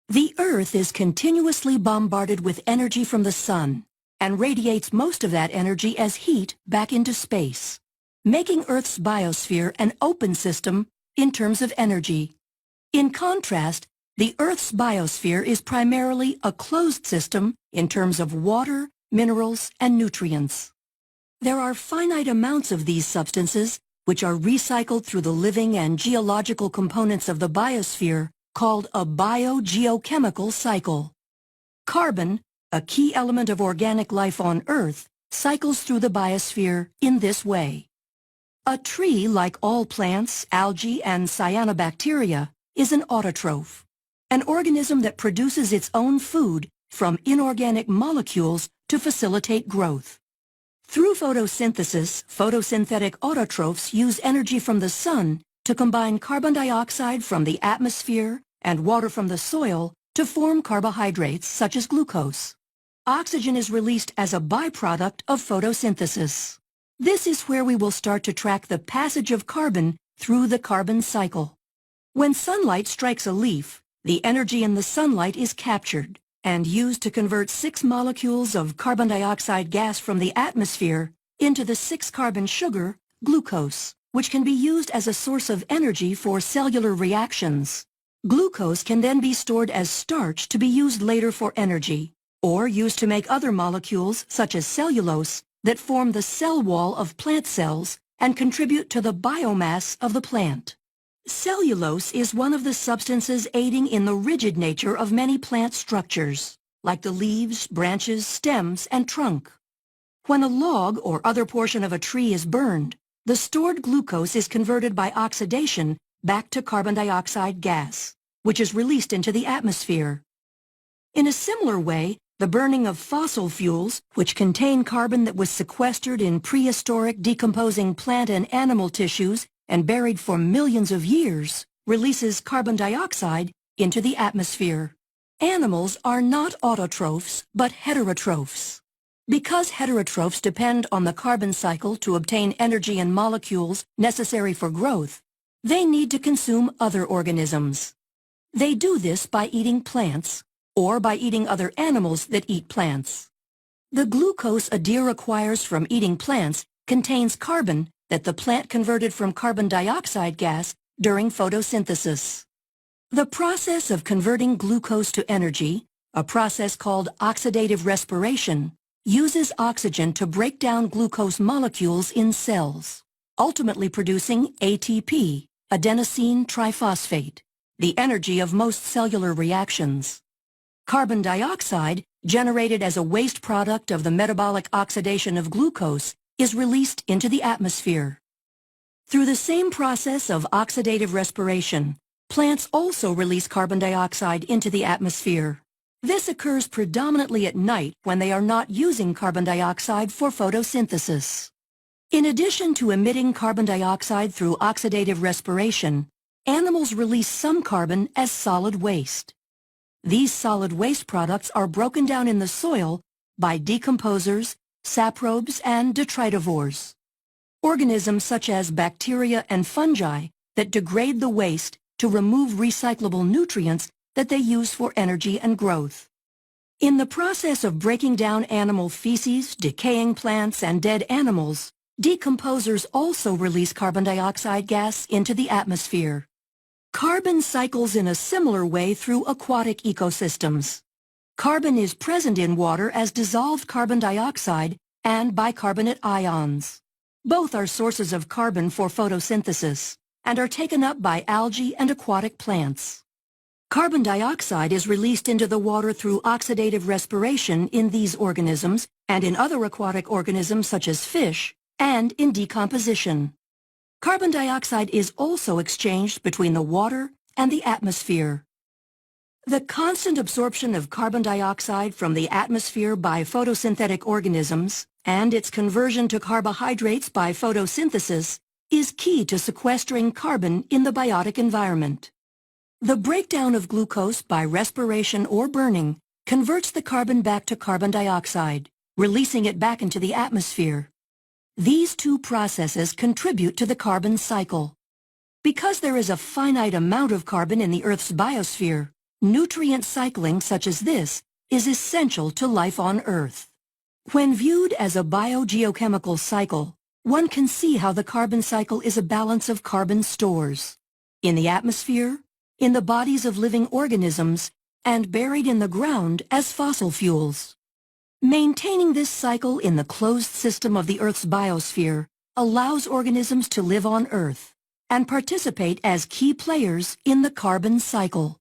The Earth is continuously bombarded with energy from the Sun and radiates most of that energy as heat back into space, making Earth's biosphere an open system in terms of energy. In contrast, the Earth's biosphere is primarily a closed system in terms of water, minerals, and nutrients. There are finite amounts of these substances which are recycled through the living and geological components of the biosphere called a biogeochemical cycle. Carbon, a key element of organic life on Earth, cycles through the biosphere in this way. A tree, like all plants, algae, and cyanobacteria, is an autotroph, an organism that produces its own food from inorganic molecules to facilitate growth. Through photosynthesis, photosynthetic autotrophs use energy from the sun to combine carbon dioxide from the atmosphere and water from the soil to form carbohydrates such as glucose. Oxygen is released as a byproduct of photosynthesis. This is where we will start to track the passage of carbon through the carbon cycle. When sunlight strikes a leaf, the energy in the sunlight is captured and used to convert 6 molecules of carbon dioxide gas from the atmosphere into the 6-carbon sugar, glucose, which can be used as a source of energy for cellular reactions. Glucose can then be stored as starch to be used later for energy, or used to make other molecules such as cellulose that form the cell wall of plant cells and contribute to the biomass of the plant. Cellulose is one of the substances aiding in the rigid nature of many plant structures, like the leaves, branches, stems, and trunk. When a log or other portion of a tree is burned, the stored glucose is converted by oxidation back to carbon dioxide gas, which is released into the atmosphere. In a similar way, the burning of fossil fuels, which contain carbon that was sequestered in prehistoric decomposing plant and animal tissues and buried for millions of years, releases carbon dioxide into the atmosphere. Animals are not autotrophs, but heterotrophs. Because heterotrophs depend on the carbon cycle to obtain energy and molecules necessary for growth, they need to consume other organisms. They do this by eating plants, or by eating other animals that eat plants. The glucose a deer acquires from eating plants contains carbon that the plant converted from carbon dioxide gas during photosynthesis. The process of converting glucose to energy, a process called oxidative respiration, uses oxygen to break down glucose molecules in cells, ultimately producing ATP, adenosine triphosphate, the energy of most cellular reactions. Carbon dioxide, generated as a waste product of the metabolic oxidation of glucose, is released into the atmosphere. Through the same process of oxidative respiration, plants also release carbon dioxide into the atmosphere. This occurs predominantly at night when they are not using carbon dioxide for photosynthesis. In addition to emitting carbon dioxide through oxidative respiration, animals release some carbon as solid waste. These solid waste products are broken down in the soil by decomposers, saprobes, and detritivores, organisms such as bacteria and fungi that degrade the waste to remove recyclable nutrients that they use for energy and growth. In the process of breaking down animal feces, decaying plants, and dead animals, decomposers also release carbon dioxide gas into the atmosphere. Carbon cycles in a similar way through aquatic ecosystems. Carbon is present in water as dissolved carbon dioxide and bicarbonate ions. Both are sources of carbon for photosynthesis and are taken up by algae and aquatic plants. Carbon dioxide is released into the water through oxidative respiration in these organisms and in other aquatic organisms such as fish, and in decomposition. Carbon dioxide is also exchanged between the water and the atmosphere. The constant absorption of carbon dioxide from the atmosphere by photosynthetic organisms and its conversion to carbohydrates by photosynthesis is key to sequestering carbon in the biotic environment. The breakdown of glucose by respiration or burning converts the carbon back to carbon dioxide, releasing it back into the atmosphere. These two processes contribute to the carbon cycle. Because there is a finite amount of carbon in the Earth's biosphere, Nutrient cycling such as this is essential to life on Earth. When viewed as a biogeochemical cycle, one can see how the carbon cycle is a balance of carbon stores in the atmosphere, in the bodies of living organisms, and buried in the ground as fossil fuels. Maintaining this cycle in the closed system of the Earth's biosphere allows organisms to live on Earth and participate as key players in the carbon cycle.